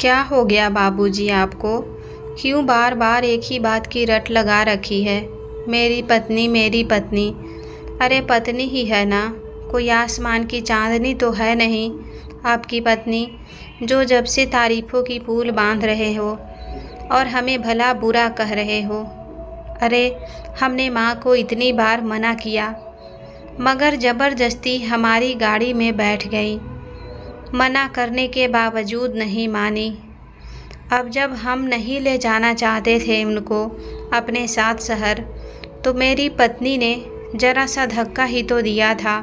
क्या हो गया बाबूजी आपको? क्यों बार बार एक ही बात की रट लगा रखी है? मेरी पत्नी मेरी पत्नी। अरे पत्नी ही है ना, कोई आसमान की चांदनी तो है नहीं आपकी पत्नी, जो जब से तारीफ़ों की पूल बांध रहे हो और हमें भला बुरा कह रहे हो। अरे हमने माँ को इतनी बार मना किया मगर ज़बरदस्ती हमारी गाड़ी में बैठ गई। मना करने के बावजूद नहीं मानी। अब जब हम नहीं ले जाना चाहते थे उनको अपने साथ शहर, तो मेरी पत्नी ने ज़रा सा धक्का ही तो दिया था।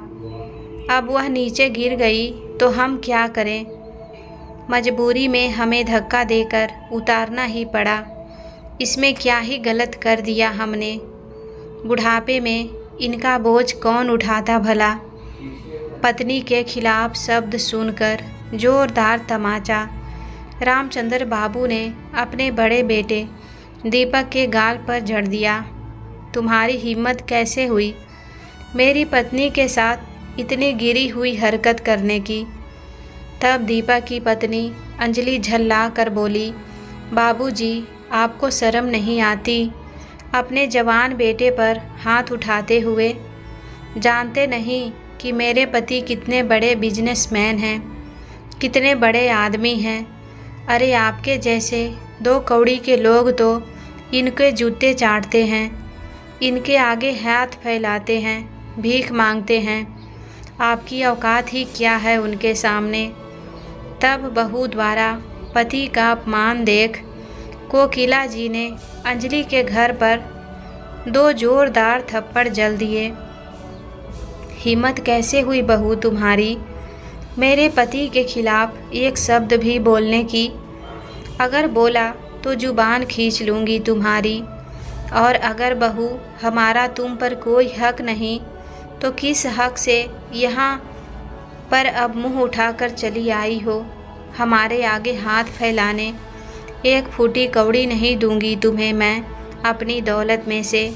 अब वह नीचे गिर गई तो हम क्या करें? मजबूरी में हमें धक्का देकर उतारना ही पड़ा। इसमें क्या ही गलत कर दिया हमने? बुढ़ापे में इनका बोझ कौन उठाता भला? पत्नी के खिलाफ शब्द सुनकर जोरदार तमाचा रामचंद्र बाबू ने अपने बड़े बेटे दीपक के गाल पर जड़ दिया। तुम्हारी हिम्मत कैसे हुई मेरी पत्नी के साथ इतनी गिरी हुई हरकत करने की? तब दीपक की पत्नी अंजलि झल्ला कर बोली, बाबूजी आपको शर्म नहीं आती अपने जवान बेटे पर हाथ उठाते हुए? जानते नहीं कि मेरे पति कितने बड़े बिजनेसमैन हैं, कितने बड़े आदमी हैं। अरे आपके जैसे दो कौड़ी के लोग तो इनके जूते चाटते हैं, इनके आगे हाथ फैलाते हैं, भीख मांगते हैं। आपकी औकात ही क्या है उनके सामने? तब बहू द्वारा पति का अपमान देख कोकिला जी ने अंजलि के घर पर 2 जोरदार थप्पड़ जल दिए। हिम्मत कैसे हुई बहू तुम्हारी मेरे पति के खिलाफ एक शब्द भी बोलने की? अगर बोला तो जुबान खींच लूँगी तुम्हारी। और अगर बहू हमारा तुम पर कोई हक नहीं तो किस हक से यहाँ पर अब मुंह उठाकर चली आई हो हमारे आगे हाथ फैलाने? एक फूटी कौड़ी नहीं दूंगी तुम्हें मैं अपनी दौलत में से।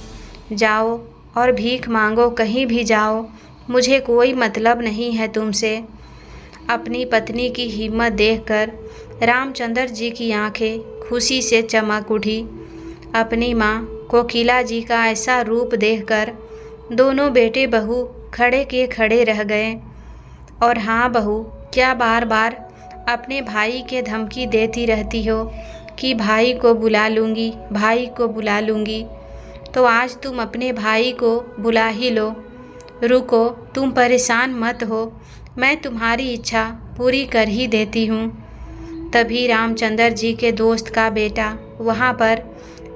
जाओ और भीख मांगो, कहीं भी जाओ, मुझे कोई मतलब नहीं है तुमसे। अपनी पत्नी की हिम्मत देखकर रामचंद्र जी की आंखें खुशी से चमक उठी। अपनी माँ कोकिला जी का ऐसा रूप देखकर दोनों बेटे बहू खड़े के खड़े रह गए। और हाँ बहू, क्या बार बार अपने भाई के धमकी देती रहती हो कि भाई को बुला लूँगी, भाई को बुला लूँगी? तो आज तुम अपने भाई को बुला ही लो। रुको, तुम परेशान मत हो, मैं तुम्हारी इच्छा पूरी कर ही देती हूँ। तभी रामचंद्र जी के दोस्त का बेटा वहाँ पर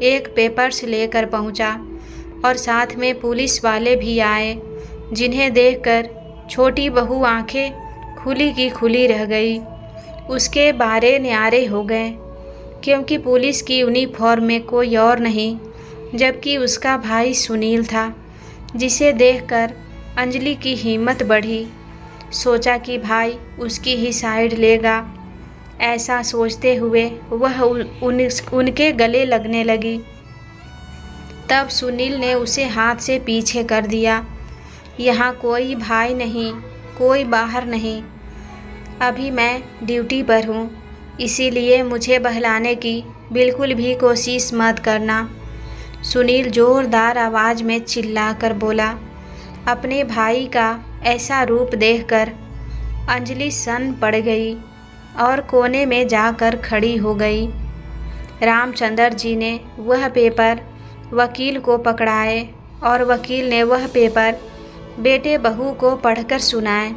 एक पेपर्स लेकर पहुँचा और साथ में पुलिस वाले भी आए, जिन्हें देखकर छोटी बहू आंखें खुली की खुली रह गई। उसके बारे न्यारे हो गए, क्योंकि पुलिस की यूनिफॉर्म में कोई और नहीं जबकि उसका भाई सुनील था, जिसे देखकर अंजलि की हिम्मत बढ़ी। सोचा कि भाई उसकी ही साइड लेगा। ऐसा सोचते हुए वह उनके गले लगने लगी। तब सुनील ने उसे हाथ से पीछे कर दिया। यहाँ कोई भाई नहीं, कोई बाहर नहीं, अभी मैं ड्यूटी पर हूँ, इसीलिए मुझे बहलाने की बिल्कुल भी कोशिश मत करना। सुनील जोरदार आवाज़ में चिल्लाकर बोला। अपने भाई का ऐसा रूप देखकर अंजलि सन्न पड़ गई और कोने में जाकर खड़ी हो गई। रामचंद्र जी ने वह पेपर वकील को पकड़ाए और वकील ने वह पेपर बेटे बहू को पढ़कर सुनाए,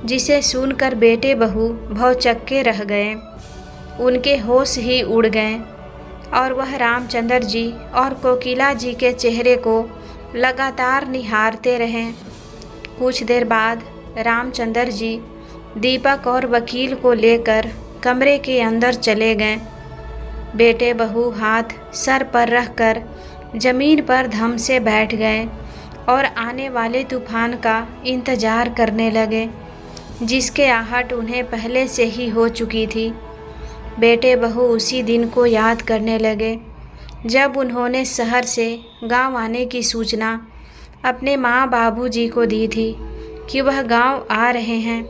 जिसे सुनकर बेटे बहू भौचक्के रह गए। उनके होश ही उड़ गए और वह रामचंद्र जी और कोकिला जी के चेहरे को लगातार निहारते रहे। कुछ देर बाद रामचंद्र जी दीपक और वकील को लेकर कमरे के अंदर चले गए। बेटे बहू हाथ सर पर रखकर जमीन पर धम से बैठ गए और आने वाले तूफान का इंतज़ार करने लगे, जिसके आहट उन्हें पहले से ही हो चुकी थी। बेटे बहू उसी दिन को याद करने लगे जब उन्होंने शहर से गांव आने की सूचना अपने माँ बाबूजी को दी थी कि वह गांव आ रहे हैं।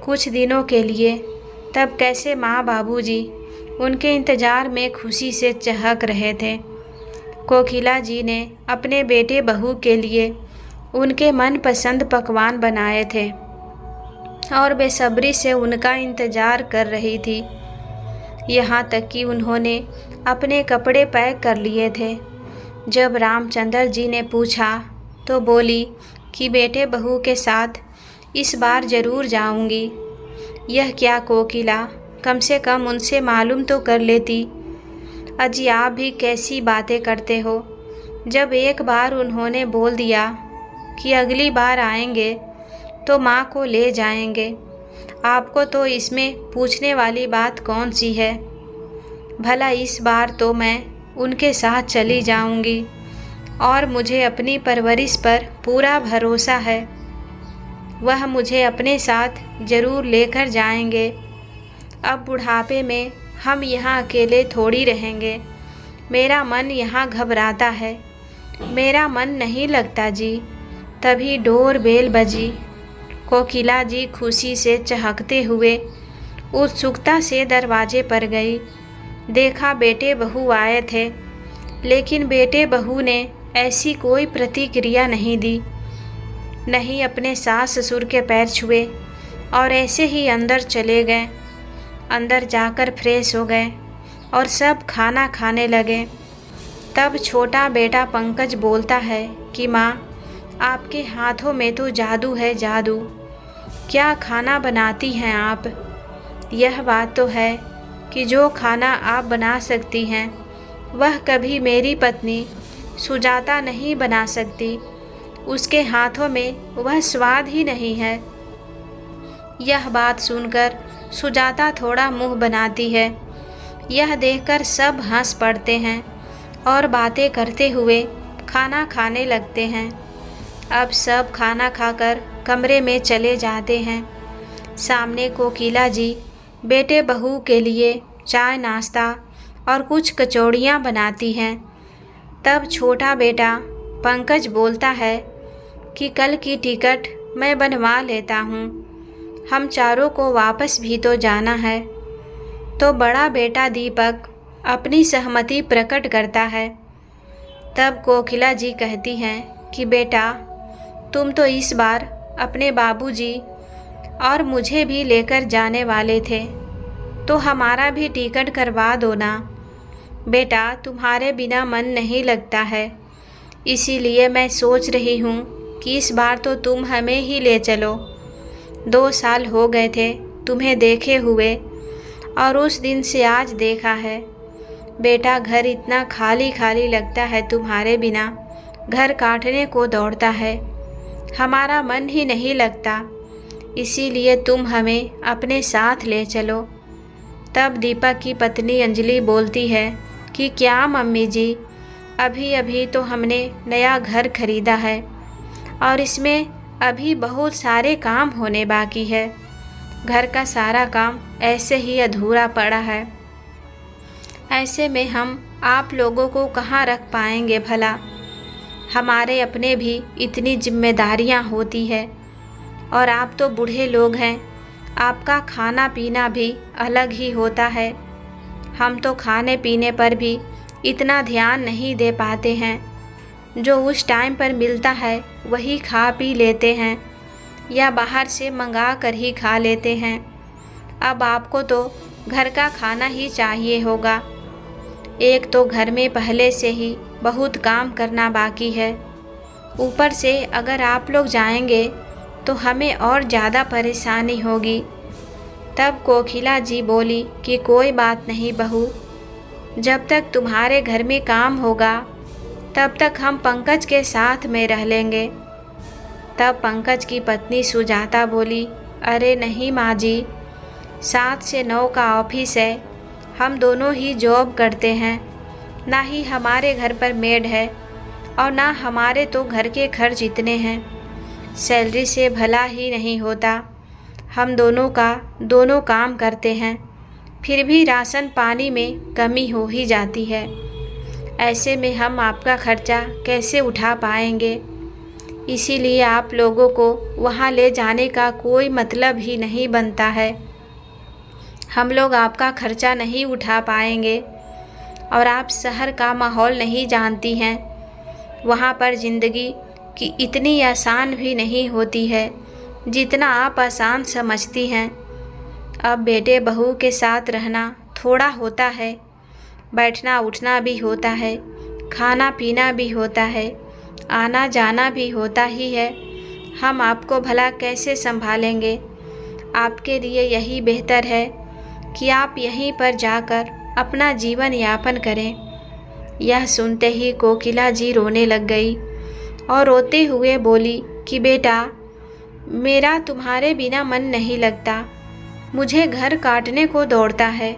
कुछ दिनों के लिए तब कैसे माँ बाबूजी उनके इंतज़ार में खुशी से चहक रहे थे। कोकिला जी ने अपने बेटे बहू के लिए उनके मनपसंद पकवान बनाए थे और बेसब्री से उनका इंतज़ार कर रही थी। यहाँ तक कि उन्होंने अपने कपड़े पैक कर लिए थे। जब रामचंद्र जी ने पूछा तो बोली कि बेटे बहू के साथ इस बार ज़रूर जाऊंगी। यह क्या कोकिला, कम से कम उनसे मालूम तो कर लेती। अजी आप भी कैसी बातें करते हो। जब एक बार उन्होंने बोल दिया कि अगली बार आएंगे तो माँ को ले जाएंगे, आपको तो इसमें पूछने वाली बात कौन सी है। भला इस बार तो मैं उनके साथ चली जाऊंगी और मुझे अपनी परवरिश पर पूरा भरोसा है। वह मुझे अपने साथ ज़रूर लेकर जाएंगे। अब बुढ़ापे में हम यहाँ अकेले थोड़ी रहेंगे। मेरा मन यहाँ घबराता है, मेरा मन नहीं लगता जी। तभी डोर बेल बजी। कोकिला जी खुशी से चहकते हुए उत्सुकता से दरवाजे पर गई। देखा बेटे बहू आए थे, लेकिन बेटे बहू ने ऐसी कोई प्रतिक्रिया नहीं दी, नहीं अपने सास ससुर के पैर छुए और ऐसे ही अंदर चले गए। अंदर जाकर फ्रेश हो गए और सब खाना खाने लगे। तब छोटा बेटा पंकज बोलता है कि माँ, आपके हाथों में तो जादू है, जादू। क्या खाना बनाती हैं आप। यह बात तो है कि जो खाना आप बना सकती हैं वह कभी मेरी पत्नी सुजाता नहीं बना सकती। उसके हाथों में वह स्वाद ही नहीं है। यह बात सुनकर सुजाता थोड़ा मुंह बनाती है। यह देखकर सब हंस पड़ते हैं और बातें करते हुए खाना खाने लगते हैं। अब सब खाना खाकर कमरे में चले जाते हैं। सामने कोकिला जी बेटे बहू के लिए चाय नाश्ता और कुछ कचौड़ियाँ बनाती हैं। तब छोटा बेटा पंकज बोलता है कि कल की टिकट मैं बनवा लेता हूँ, हम चारों को वापस भी तो जाना है। तो बड़ा बेटा दीपक अपनी सहमति प्रकट करता है। तब कोकिला जी कहती हैं कि बेटा, तुम तो इस बार अपने बाबूजी और मुझे भी लेकर जाने वाले थे, तो हमारा भी टिकट करवा दो ना। बेटा, तुम्हारे बिना मन नहीं लगता है, इसीलिए मैं सोच रही हूँ कि इस बार तो तुम हमें ही ले चलो। 2 साल हो गए थे तुम्हें देखे हुए और उस दिन से आज देखा है। बेटा, घर इतना खाली खाली लगता है तुम्हारे बिना, घर काटने को दौड़ता है, हमारा मन ही नहीं लगता। इसीलिए तुम हमें अपने साथ ले चलो। तब दीपक की पत्नी अंजलि बोलती है कि क्या मम्मी जी, अभी अभी तो हमने नया घर खरीदा है और इसमें अभी बहुत सारे काम होने बाकी है। घर का सारा काम ऐसे ही अधूरा पड़ा है। ऐसे में हम आप लोगों को कहाँ रख पाएंगे भला। हमारे अपने भी इतनी जिम्मेदारियाँ होती है और आप तो बूढ़े लोग हैं, आपका खाना पीना भी अलग ही होता है। हम तो खाने पीने पर भी इतना ध्यान नहीं दे पाते हैं। जो उस टाइम पर मिलता है वही खा पी लेते हैं या बाहर से मंगा कर ही खा लेते हैं। अब आपको तो घर का खाना ही चाहिए होगा। एक तो घर में पहले से ही बहुत काम करना बाकी है, ऊपर से अगर आप लोग जाएंगे तो हमें और ज़्यादा परेशानी होगी। तब कोकिला जी बोली कि कोई बात नहीं बहू, जब तक तुम्हारे घर में काम होगा तब तक हम पंकज के साथ में रह लेंगे। तब पंकज की पत्नी सुजाता बोली, अरे नहीं माँ जी, 7 से 9 का ऑफिस है, हम दोनों ही जॉब करते हैं, ना ही हमारे घर पर मेड है और ना हमारे तो घर के खर्च इतने हैं। सैलरी से भला ही नहीं होता। हम दोनों काम करते हैं, फिर भी राशन पानी में कमी हो ही जाती है। ऐसे में हम आपका खर्चा कैसे उठा पाएंगे। इसीलिए आप लोगों को वहाँ ले जाने का कोई मतलब ही नहीं बनता है। हम लोग आपका खर्चा नहीं उठा पाएंगे और आप शहर का माहौल नहीं जानती हैं। वहाँ पर ज़िंदगी की इतनी आसान भी नहीं होती है जितना आप आसान समझती हैं। अब बेटे बहू के साथ रहना थोड़ा होता है, बैठना उठना भी होता है, खाना पीना भी होता है, आना जाना भी होता ही है। हम आपको भला कैसे संभालेंगे? आपके लिए यही बेहतर है कि आप यहीं पर जाकर अपना जीवन यापन करें। यह सुनते ही कोकिला जी रोने लग गई और रोते हुए बोली कि बेटा, मेरा तुम्हारे बिना मन नहीं लगता, मुझे घर काटने को दौड़ता है,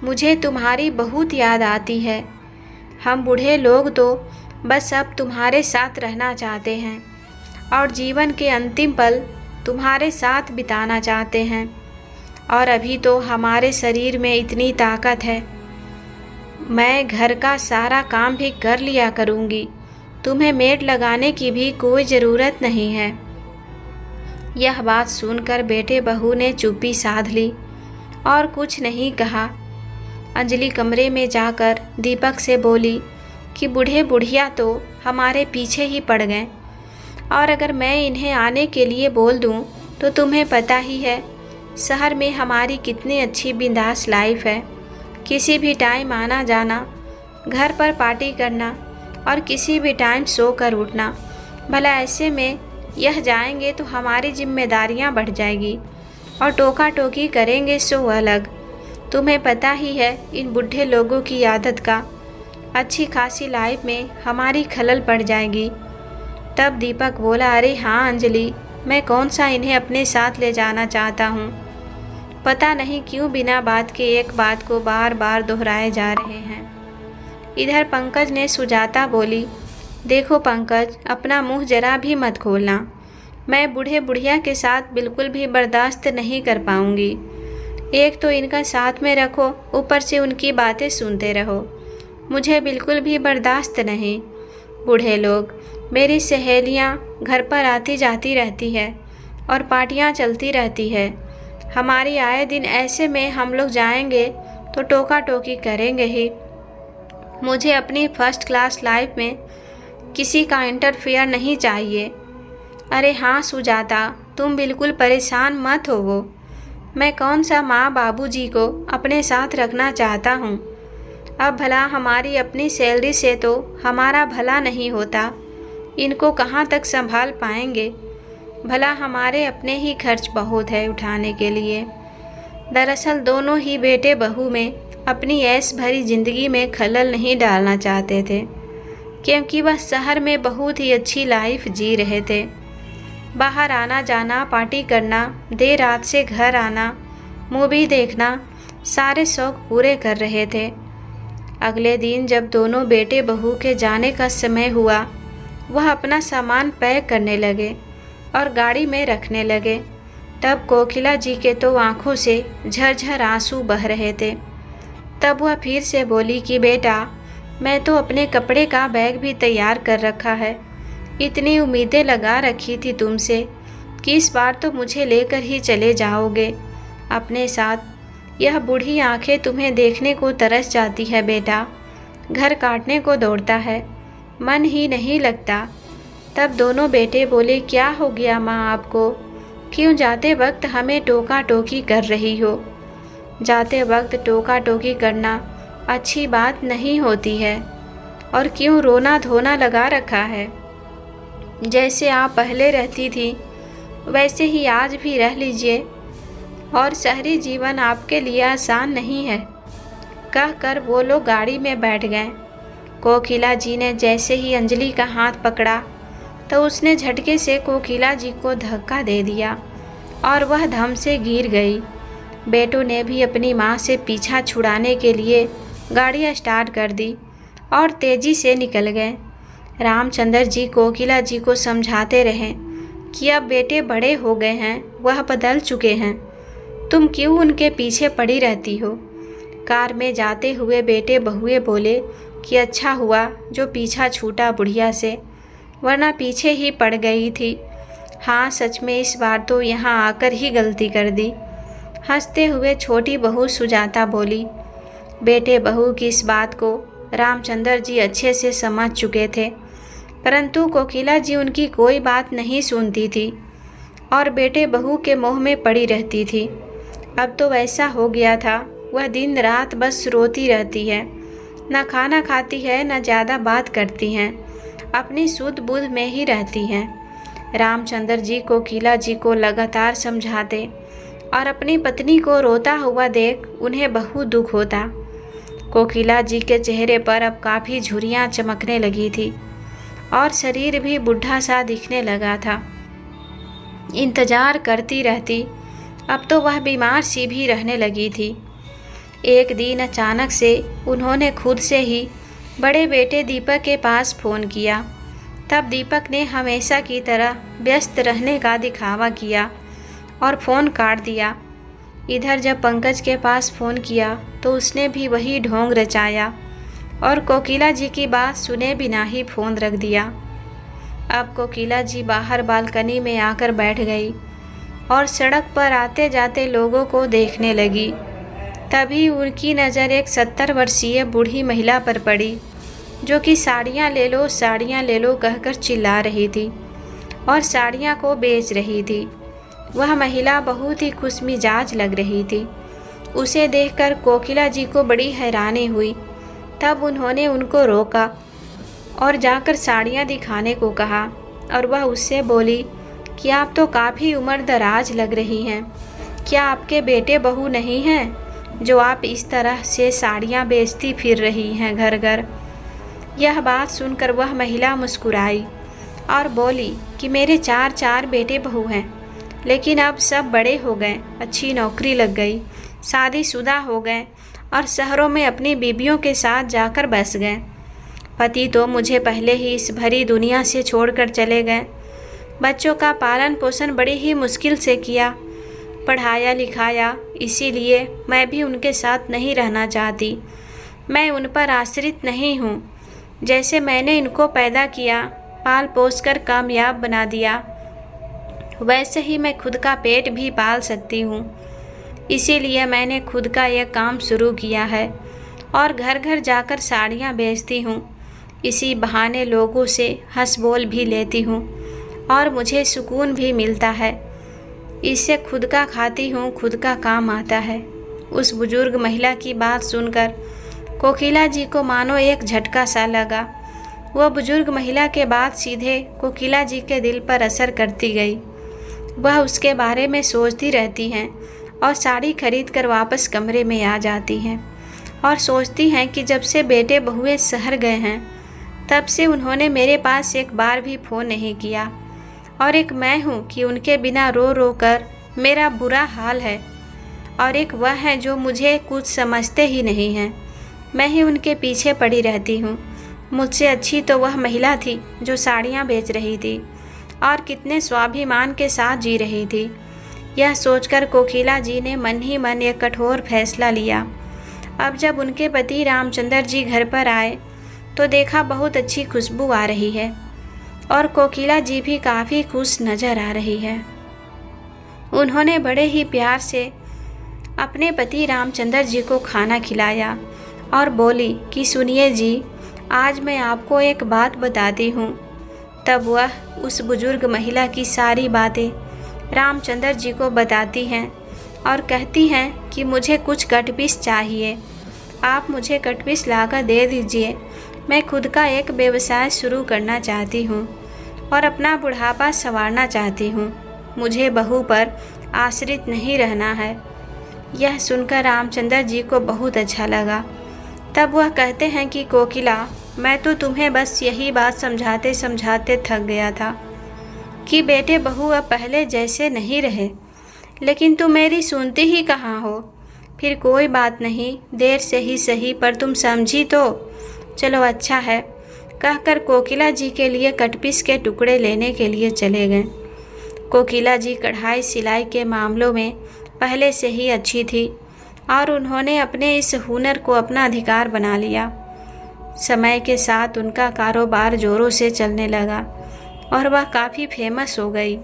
मुझे तुम्हारी बहुत याद आती है। हम बूढ़े लोग तो बस अब तुम्हारे साथ रहना चाहते हैं और जीवन के अंतिम पल तुम्हारे साथ बिताना चाहते हैं। और अभी तो हमारे शरीर में इतनी ताकत है, मैं घर का सारा काम भी कर लिया करूँगी, तुम्हें मेड लगाने की भी कोई ज़रूरत नहीं है। यह बात सुनकर बेटे बहू ने चुप्पी साध ली और कुछ नहीं कहा। अंजलि कमरे में जाकर दीपक से बोली कि बूढ़े बुढ़िया तो हमारे पीछे ही पड़ गए और अगर मैं इन्हें आने के लिए बोल दूं तो तुम्हें पता ही है शहर में हमारी कितनी अच्छी बिंदास लाइफ है। किसी भी टाइम आना जाना, घर पर पार्टी करना और किसी भी टाइम सो कर उठना। भला ऐसे में यह जाएंगे तो हमारी जिम्मेदारियां बढ़ जाएगी और टोका टोकी करेंगे सो अलग। तुम्हें पता ही है इन बूढ़े लोगों की आदत का, अच्छी खासी लाइफ में हमारी खलल पड़ जाएगी। तब दीपक बोला, अरे हाँ अंजलि, मैं कौन सा इन्हें अपने साथ ले जाना चाहता हूँ। पता नहीं क्यों बिना बात के एक बात को बार बार दोहराए जा रहे हैं। इधर पंकज ने सुजाता बोली, देखो पंकज, अपना मुंह जरा भी मत खोलना, मैं बूढ़े बुढ़िया के साथ बिल्कुल भी बर्दाश्त नहीं कर पाऊंगी। एक तो इनका साथ में रखो, ऊपर से उनकी बातें सुनते रहो, मुझे बिल्कुल भी बर्दाश्त नहीं। बूढ़े लोग, मेरी सहेलियां घर पर आती जाती रहती है और पार्टियां चलती रहती है। हमारी आए दिन ऐसे में हम लोग जाएंगे तो टोका टोकी करेंगे ही। मुझे अपनी फर्स्ट क्लास लाइफ में किसी का इंटरफेयर नहीं चाहिए। अरे हाँ सुजाता, तुम बिल्कुल परेशान मत होवो। मैं कौन सा माँ बाबूजी को अपने साथ रखना चाहता हूँ। अब भला हमारी अपनी सैलरी से तो हमारा भला नहीं होता, इनको कहाँ तक संभाल पाएंगे। भला हमारे अपने ही खर्च बहुत है उठाने के लिए। दरअसल दोनों ही बेटे बहू में अपनी ऐश भरी ज़िंदगी में खलल नहीं डालना चाहते थे, क्योंकि वह शहर में बहुत ही अच्छी लाइफ जी रहे थे। बाहर आना जाना, पार्टी करना, देर रात से घर आना, मूवी देखना, सारे शौक पूरे कर रहे थे। अगले दिन जब दोनों बेटे बहू के जाने का समय हुआ, वह अपना सामान पैक करने लगे और गाड़ी में रखने लगे। तब कोकिला जी के तो आंखों से झरझर आंसू बह रहे थे। तब वह फिर से बोली कि बेटा, मैं तो अपने कपड़े का बैग भी तैयार कर रखा है। इतनी उम्मीदें लगा रखी थी तुमसे कि इस बार तो मुझे लेकर ही चले जाओगे अपने साथ। यह बूढ़ी आंखें तुम्हें देखने को तरस जाती है बेटा, घर काटने को दौड़ता है, मन ही नहीं लगता। तब दोनों बेटे बोले, क्या हो गया माँ आपको, क्यों जाते वक्त हमें टोका टोकी कर रही हो। जाते वक्त टोका टोकी करना अच्छी बात नहीं होती है, और क्यों रोना धोना लगा रखा है। जैसे आप पहले रहती थी वैसे ही आज भी रह लीजिए, और शहरी जीवन आपके लिए आसान नहीं है। कहकर वो लोग गाड़ी में बैठ गए। कोकिला जी ने जैसे ही अंजलि का हाथ पकड़ा तो उसने झटके से कोकिला जी को धक्का दे दिया और वह धम से गिर गई। बेटों ने भी अपनी माँ से पीछा छुड़ाने के लिए गाड़ी स्टार्ट कर दी और तेज़ी से निकल गए। रामचंद्र जी कोकिला जी को समझाते रहे कि अब बेटे बड़े हो गए हैं, वह बदल चुके हैं, तुम क्यों उनके पीछे पड़ी रहती हो। कार में जाते हुए बेटे बहुए बोले कि अच्छा हुआ जो पीछा छूटा बुढ़िया से, वरना पीछे ही पड़ गई थी। हाँ सच में इस बार तो यहाँ आकर ही गलती कर दी। हंसते हुए छोटी बहू सुजाता बोली। बेटे बहू की इस बात को रामचंद्र जी अच्छे से समझ चुके थे, परंतु कोकिला जी उनकी कोई बात नहीं सुनती थी और बेटे बहू के मोह में पड़ी रहती थी। अब तो वैसा हो गया था, वह दिन रात बस रोती रहती है, न खाना खाती है न ज़्यादा बात करती हैं, अपनी सुध बुध में ही रहती हैं। रामचंद्र जी कोकिला जी को लगातार समझाते और अपनी पत्नी को रोता हुआ देख उन्हें बहुत दुख होता। कोकिला जी के चेहरे पर अब काफ़ी झुर्रियाँ चमकने लगी थी और शरीर भी बुढ़ा सा दिखने लगा था। इंतज़ार करती रहती, अब तो वह बीमार सी भी रहने लगी थी। एक दिन अचानक से उन्होंने खुद से ही बड़े बेटे दीपक के पास फ़ोन किया। तब दीपक ने हमेशा की तरह व्यस्त रहने का दिखावा किया और फ़ोन काट दिया। इधर जब पंकज के पास फ़ोन किया तो उसने भी वही ढोंग रचाया और कोकिला जी की बात सुने बिना ही फ़ोन रख दिया। अब कोकिला जी बाहर बालकनी में आकर बैठ गई और सड़क पर आते जाते लोगों को देखने लगी। तभी उनकी नज़र एक 70 वर्षीय बूढ़ी महिला पर पड़ी, जो कि साड़ियाँ ले लो कहकर चिल्ला रही थी और साड़ियाँ को बेच रही थी। वह महिला बहुत ही खुशमिजाज लग रही थी। उसे देखकर कोकिला जी को बड़ी हैरानी हुई। तब उन्होंने उनको रोका और जाकर साड़ियाँ दिखाने को कहा और वह उससे बोली कि आप तो काफ़ी उम्र दराज लग रही हैं, क्या आपके बेटे बहू नहीं हैं जो आप इस तरह से साड़ियाँ बेचती फिर रही हैं घर घर। यह बात सुनकर वह महिला मुस्कुराई और बोली कि मेरे चार बेटे बहू हैं, लेकिन अब सब बड़े हो गए, अच्छी नौकरी लग गई, शादीशुदा हो गए और शहरों में अपनी बीवियों के साथ जाकर बस गए। पति तो मुझे पहले ही इस भरी दुनिया से छोड़कर चले गए। बच्चों का पालन पोषण बड़ी ही मुश्किल से किया, पढ़ाया लिखाया, इसीलिए मैं भी उनके साथ नहीं रहना चाहती। मैं उन पर आश्रित नहीं हूँ। जैसे मैंने इनको पैदा किया, पाल पोस कर कामयाब बना दिया, वैसे ही मैं खुद का पेट भी पाल सकती हूँ। इसीलिए मैंने खुद का यह काम शुरू किया है और घर घर जाकर साड़ियाँ बेचती हूँ। इसी बहाने लोगों से हंस बोल भी लेती हूँ और मुझे सुकून भी मिलता है। इससे खुद का खाती हूँ, खुद का काम आता है। उस बुजुर्ग महिला की बात सुनकर कोकिला जी को मानो एक झटका सा लगा। वह बुजुर्ग महिला के बात सीधे कोकिला जी के दिल पर असर करती गई। वह उसके बारे में सोचती रहती हैं और साड़ी खरीद कर वापस कमरे में आ जाती हैं और सोचती हैं कि जब से बेटे बहुएं शहर गए हैं तब से उन्होंने मेरे पास एक बार भी फ़ोन नहीं किया, और एक मैं हूँ कि उनके बिना रो रो कर मेरा बुरा हाल है, और एक वह है जो मुझे कुछ समझते ही नहीं हैं। मैं ही उनके पीछे पड़ी रहती हूँ। मुझसे अच्छी तो वह महिला थी जो साड़ियाँ बेच रही थी और कितने स्वाभिमान के साथ जी रही थी। यह सोचकर कोकिला जी ने मन ही मन एक कठोर फैसला लिया। अब जब उनके पति रामचंद्र जी घर पर आए तो देखा बहुत अच्छी खुशबू आ रही है और कोकिला जी भी काफ़ी खुश नज़र आ रही है। उन्होंने बड़े ही प्यार से अपने पति रामचंद्र जी को खाना खिलाया और बोली कि सुनिए जी, आज मैं आपको एक बात बताती हूँ। तब वह उस बुजुर्ग महिला की सारी बातें रामचंद्र जी को बताती हैं और कहती हैं कि मुझे कुछ कटपीस चाहिए, आप मुझे कटपीस लाकर दे दीजिए। मैं खुद का एक व्यवसाय शुरू करना चाहती हूँ और अपना बुढ़ापा संवारना चाहती हूँ। मुझे बहू पर आश्रित नहीं रहना है। यह सुनकर रामचंद्र जी को बहुत अच्छा लगा। तब वह कहते हैं कि कोकिला, मैं तो तुम्हें बस यही बात समझाते समझाते थक गया था कि बेटे बहू अब पहले जैसे नहीं रहे, लेकिन तुम मेरी सुनती ही कहाँ हो। फिर कोई बात नहीं, देर से ही सही, पर तुम समझी तो चलो अच्छा है, कहकर कोकिला जी के लिए कटपीस के टुकड़े लेने के लिए चले गए। कोकिला जी कढ़ाई सिलाई के मामलों में पहले से ही अच्छी थी और उन्होंने अपने इस हुनर को अपना अधिकार बना लिया। समय के साथ उनका कारोबार जोरों से चलने लगा और वह काफ़ी फेमस हो गई।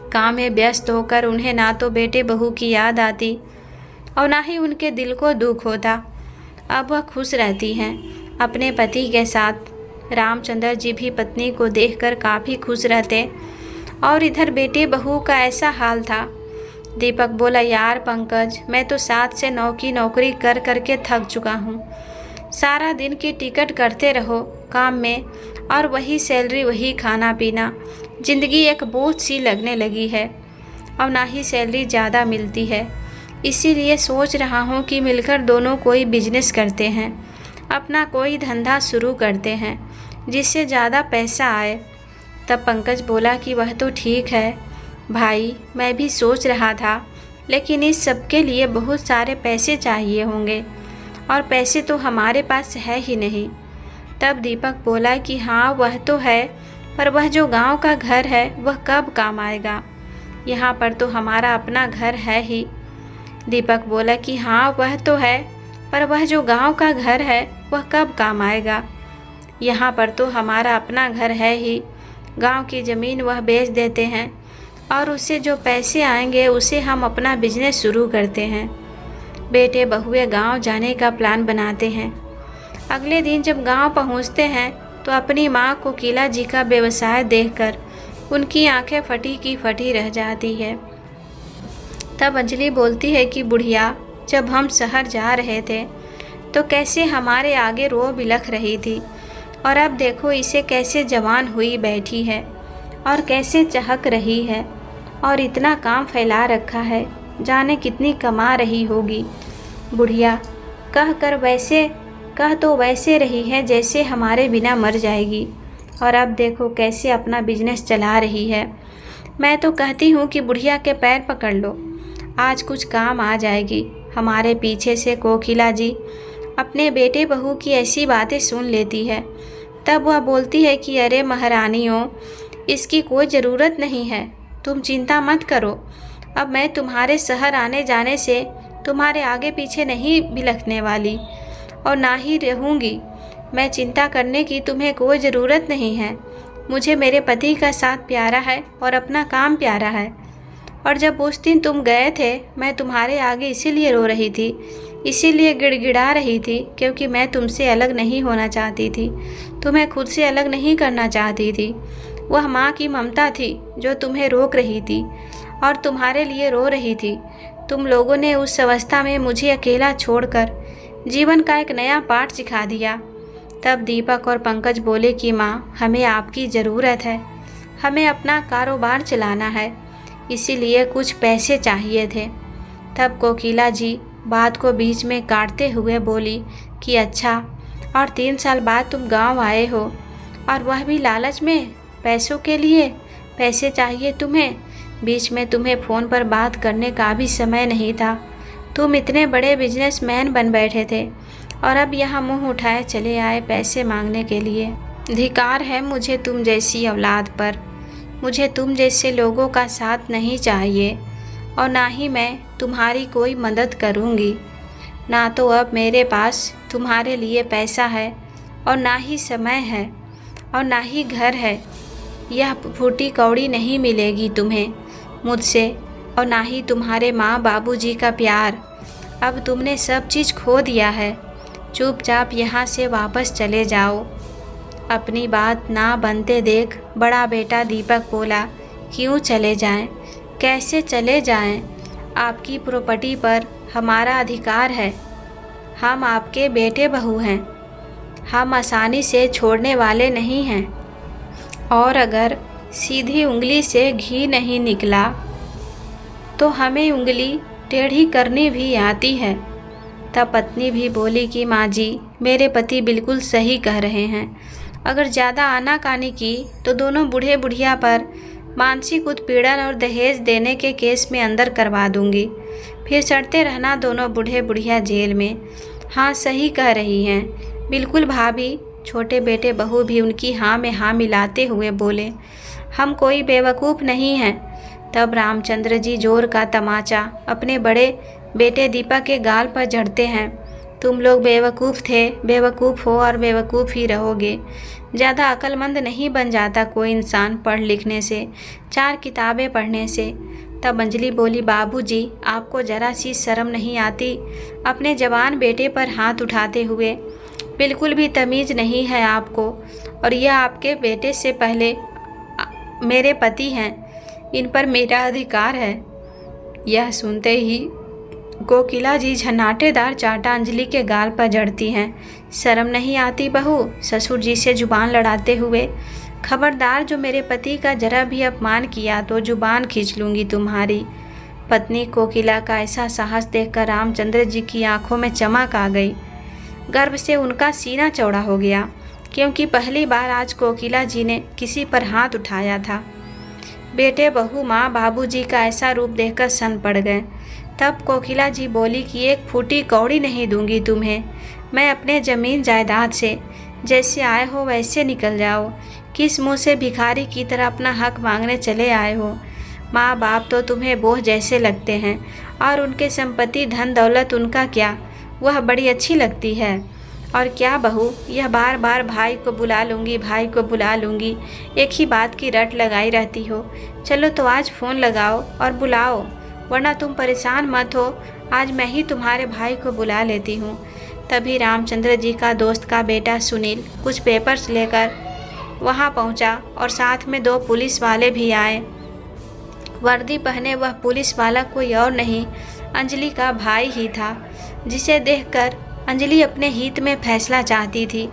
काम में व्यस्त होकर उन्हें ना तो बेटे बहू की याद आती और ना ही उनके दिल को दुख होता। अब वह खुश रहती हैं अपने पति के साथ। रामचंद्र जी भी पत्नी को देखकर काफ़ी खुश रहते और इधर बेटे बहू का ऐसा हाल था। दीपक बोला, यार पंकज, मैं तो 7 से 9 की नौकरी कर करके थक चुका हूँ। सारा दिन की टिकट करते रहो काम में और वही सैलरी, वही खाना पीना। ज़िंदगी एक बोझ सी लगने लगी है और ना ही सैलरी ज़्यादा मिलती है। इसीलिए सोच रहा हूँ कि मिलकर दोनों कोई बिजनेस करते हैं, अपना कोई धंधा शुरू करते हैं जिससे ज़्यादा पैसा आए। तब पंकज बोला कि वह तो ठीक है भाई, मैं भी सोच रहा था, लेकिन इस सब के लिए बहुत सारे पैसे चाहिए होंगे और पैसे तो हमारे पास है ही नहीं। तब दीपक बोला कि हाँ वह तो है, पर वह जो गांव का घर है वह कब काम आएगा? यहाँ पर तो हमारा अपना घर है ही। दीपक बोला कि हाँ वह तो है, पर वह जो गांव का घर है वह कब काम आएगा? यहाँ पर तो हमारा अपना घर है ही। गांव की ज़मीन वह बेच देते हैं और उससे जो पैसे आएंगे उसे हम अपना बिजनेस शुरू करते हैं। बेटे बहुए गांव जाने का प्लान बनाते हैं। अगले दिन जब गांव पहुंचते हैं तो अपनी माँ कोकिला जी का व्यवसाय देखकर उनकी आंखें फटी की फटी रह जाती है। तब अंजलि बोलती है कि बुढ़िया, जब हम शहर जा रहे थे तो कैसे हमारे आगे रो बिलख रही थी, और अब देखो इसे कैसे जवान हुई बैठी है और कैसे चहक रही है और इतना काम फैला रखा है, जाने कितनी कमा रही होगी। बुढ़िया कह तो वैसे रही है जैसे हमारे बिना मर जाएगी, और अब देखो कैसे अपना बिजनेस चला रही है। मैं तो कहती हूँ कि बुढ़िया के पैर पकड़ लो, आज कुछ काम आ जाएगी। हमारे पीछे से कोकिला जी अपने बेटे बहू की ऐसी बातें सुन लेती है। तब वह बोलती है कि अरे महारानियों, इसकी कोई ज़रूरत नहीं है, तुम चिंता मत करो। अब मैं तुम्हारे शहर आने जाने से तुम्हारे आगे पीछे नहीं बिलखने वाली और ना ही रहूँगी। मैं चिंता करने की तुम्हें कोई ज़रूरत नहीं है। मुझे मेरे पति का साथ प्यारा है और अपना काम प्यारा है। और जब उस दिन तुम गए थे, मैं तुम्हारे आगे इसीलिए रो रही थी, इसीलिए गिड़गिड़ा रही थी, क्योंकि मैं तुमसे अलग नहीं होना चाहती थी, तुम्हें खुद से अलग नहीं करना चाहती थी। वह माँ की ममता थी जो तुम्हें रोक रही थी और तुम्हारे लिए रो रही थी। तुम लोगों ने उस अवस्था में मुझे अकेला छोड़कर जीवन का एक नया पाठ सिखा दिया। तब दीपक और पंकज बोले कि माँ, हमें आपकी ज़रूरत है, हमें अपना कारोबार चलाना है, इसीलिए कुछ पैसे चाहिए थे। तब कोकिला जी बात को बीच में काटते हुए बोली कि अच्छा, और 3 साल बाद तुम गांव आए हो और वह भी लालच में, पैसों के लिए पैसे चाहिए तुम्हें। बीच में तुम्हें फ़ोन पर बात करने का भी समय नहीं था। तुम इतने बड़े बिजनेसमैन बन बैठे थे और अब यहाँ मुंह उठाए चले आए पैसे मांगने के लिए। धिक्कार है मुझे तुम जैसी औलाद पर। मुझे तुम जैसे लोगों का साथ नहीं चाहिए और ना ही मैं तुम्हारी कोई मदद करूँगी। ना तो अब मेरे पास तुम्हारे लिए पैसा है और ना ही समय है और ना ही घर है। यह फूटी कौड़ी नहीं मिलेगी तुम्हें मुझसे, और ना ही तुम्हारे माँ बाबूजी का प्यार। अब तुमने सब चीज़ खो दिया है। चुपचाप यहाँ से वापस चले जाओ। अपनी बात ना बनते देख बड़ा बेटा दीपक बोला, क्यों चले जाएं? कैसे चले जाएं? आपकी प्रॉपर्टी पर हमारा अधिकार है। हम आपके बेटे बहू हैं, हम आसानी से छोड़ने वाले नहीं हैं। और अगर सीधी उंगली से घी नहीं निकला तो हमें उंगली टेढ़ी करनी भी आती है। तब पत्नी भी बोली कि माँ जी, मेरे पति बिल्कुल सही कह रहे हैं। अगर ज़्यादा आनाकानी की तो दोनों बूढ़े बुढ़िया पर मानसिक उत्पीड़न और दहेज देने के केस में अंदर करवा दूंगी। फिर सड़ते रहना दोनों बूढ़े बुढ़िया जेल में। हाँ, सही कह रही हैं, बिल्कुल भाभी। छोटे बेटे बहू भी उनकी हाँ में हाँ मिलाते हुए बोले, हम कोई बेवकूफ़ नहीं हैं। तब रामचंद्र जी जोर का तमाचा अपने बड़े बेटे दीपक के गाल पर जड़ते हैं तुम लोग बेवकूफ़ थे, बेवकूफ़ हो और बेवकूफ़ ही रहोगे। ज़्यादा अक्लमंद नहीं बन जाता कोई इंसान पढ़ लिखने से, 4 किताबें पढ़ने से। तब अंजलि बोली, बाबूजी आपको ज़रा सी शर्म नहीं आती अपने जवान बेटे पर हाथ उठाते हुए? बिल्कुल भी तमीज़ नहीं है आपको। और यह आपके बेटे से पहले मेरे पति हैं, इन पर मेरा अधिकार है। यह सुनते ही कोकिला जी झनाटेदार चाटा अंजलि के गाल पर जड़ती हैं। शर्म नहीं आती बहू, ससुर जी से जुबान लड़ाते हुए? खबरदार, जो मेरे पति का जरा भी अपमान किया तो जुबान खींच लूँगी तुम्हारी। पत्नी कोकिला का ऐसा साहस देखकर रामचंद्र जी की आंखों में चमक आ गई। गर्व से उनका सीना चौड़ा हो गया, क्योंकि पहली बार आज कोकिला जी ने किसी पर हाथ उठाया था। बेटे, बहू, माँ, बाबूजी का ऐसा रूप देखकर सन पड़ गए। तब कोकिला जी बोली कि 1 फूटी कौड़ी नहीं दूंगी तुम्हें मैं अपने ज़मीन जायदाद से। जैसे आए हो वैसे निकल जाओ। किस मुँह से भिखारी की तरह अपना हक मांगने चले आए हो? माँ बाप तो तुम्हें बोझ जैसे लगते हैं, और उनके संपत्ति धन दौलत उनका क्या, वह बड़ी अच्छी लगती है। और क्या बहू, यह बार बार भाई को बुला लूँगी, भाई को बुला लूँगी, एक ही बात की रट लगाई रहती हो। चलो तो आज फ़ोन लगाओ और बुलाओ, वरना तुम परेशान मत हो। आज मैं ही तुम्हारे भाई को बुला लेती हूँ। तभी रामचंद्र जी का दोस्त का बेटा सुनील कुछ पेपर्स लेकर वहाँ पहुँचा, और साथ में 2 पुलिस वाले भी आए। वर्दी पहने वह पुलिस वाला कोई और नहीं, अंजलि का भाई ही था, जिसे देखकर अंजलि अपने हित में फैसला चाहती थी।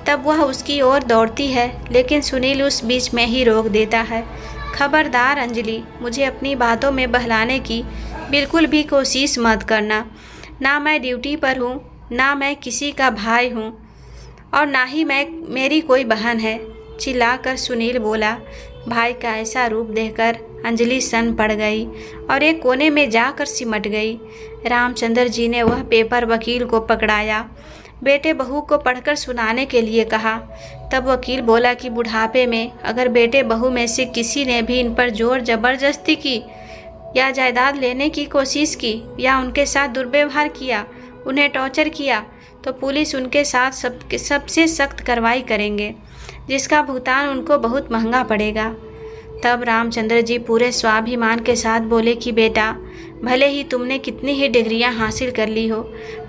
तब वह उसकी ओर दौड़ती है, लेकिन सुनील उस बीच में ही रोक देता है। खबरदार अंजलि, मुझे अपनी बातों में बहलाने की बिल्कुल भी कोशिश मत करना। ना मैं ड्यूटी पर हूँ, ना मैं किसी का भाई हूँ, और ना ही मेरी कोई बहन है, चिल्लाकर सुनील बोला। भाई का ऐसा रूप देखकर अंजलि सन पड़ गई और एक कोने में जाकर सिमट गई। रामचंद्र जी ने वह पेपर वकील को पकड़ाया, बेटे बहू को पढ़कर सुनाने के लिए कहा। तब वकील बोला कि बुढ़ापे में अगर बेटे बहू में से किसी ने भी इन पर जोर जबरदस्ती की, या जायदाद लेने की कोशिश की, या उनके साथ दुर्व्यवहार किया, उन्हें टॉर्चर किया, तो पुलिस उनके साथ सबसे सख्त कार्रवाई करेंगे, जिसका भुगतान उनको बहुत महंगा पड़ेगा। तब रामचंद्र जी पूरे स्वाभिमान के साथ बोले कि बेटा, भले ही तुमने कितनी ही डिग्रियां हासिल कर ली हो,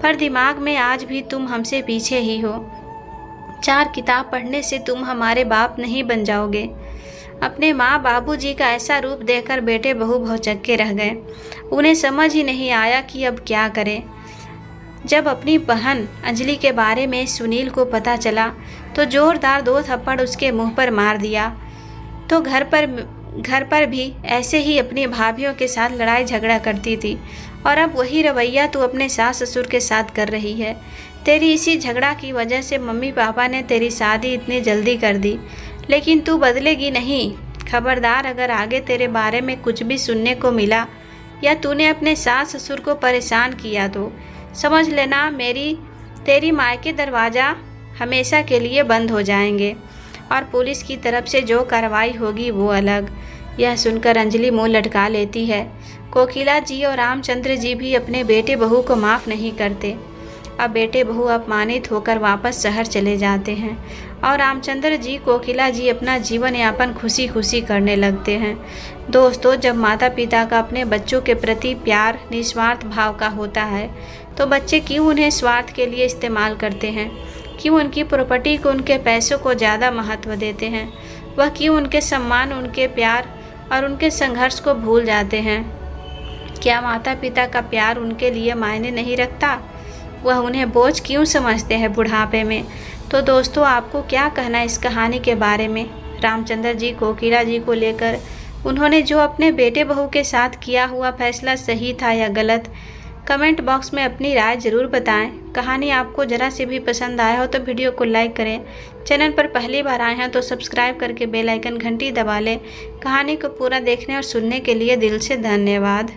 पर दिमाग में आज भी तुम हमसे पीछे ही हो। 4 किताब पढ़ने से तुम हमारे बाप नहीं बन जाओगे। अपने माँ बाबूजी का ऐसा रूप देखकर बेटे बहू भौचक्के रह गए। उन्हें समझ ही नहीं आया कि अब क्या करें। जब अपनी बहन अंजलि के बारे में सुनील को पता चला तो जोरदार 2 थप्पड़ उसके मुंह पर मार दिया। तो घर पर भी ऐसे ही अपनी भाभियों के साथ लड़ाई झगड़ा करती थी, और अब वही रवैया तू अपने सास ससुर के साथ कर रही है। तेरी इसी झगड़ा की वजह से मम्मी पापा ने तेरी शादी इतनी जल्दी कर दी, लेकिन तू बदलेगी नहीं। खबरदार, अगर आगे तेरे बारे में कुछ भी सुनने को मिला या तूने अपने सास ससुर को परेशान किया तो समझ लेना तेरी मायके दरवाज़ा हमेशा के लिए बंद हो जाएंगे, और पुलिस की तरफ से जो कार्रवाई होगी वो अलग। यह सुनकर अंजलि मुंह लटका लेती है। कोकिला जी और रामचंद्र जी भी अपने बेटे बहू को माफ़ नहीं करते। अब बेटे बहू अपमानित होकर वापस शहर चले जाते हैं, और रामचंद्र जी कोकिला जी अपना जीवन यापन खुशी खुशी करने लगते हैं। दोस्तों, जब माता पिता का अपने बच्चों के प्रति प्यार निस्वार्थ भाव का होता है तो बच्चे क्यों उन्हें स्वार्थ के लिए इस्तेमाल करते हैं? क्यों उनकी प्रॉपर्टी को, उनके पैसों को ज़्यादा महत्व देते हैं? वह क्यों उनके सम्मान, उनके प्यार और उनके संघर्ष को भूल जाते हैं? क्या माता पिता का प्यार उनके लिए मायने नहीं रखता? वह उन्हें बोझ क्यों समझते हैं बुढ़ापे में? तो दोस्तों, आपको क्या कहना इस कहानी के बारे में? रामचंद्र जी कोकिला जी को लेकर उन्होंने जो अपने बेटे बहू के साथ किया हुआ फैसला सही था या गलत? कमेंट बॉक्स में अपनी राय ज़रूर बताएं। कहानी आपको ज़रा से भी पसंद आया हो तो वीडियो को लाइक करें। चैनल पर पहली बार आए हैं तो सब्सक्राइब करके बेल आइकन घंटी दबा लें। कहानी को पूरा देखने और सुनने के लिए दिल से धन्यवाद।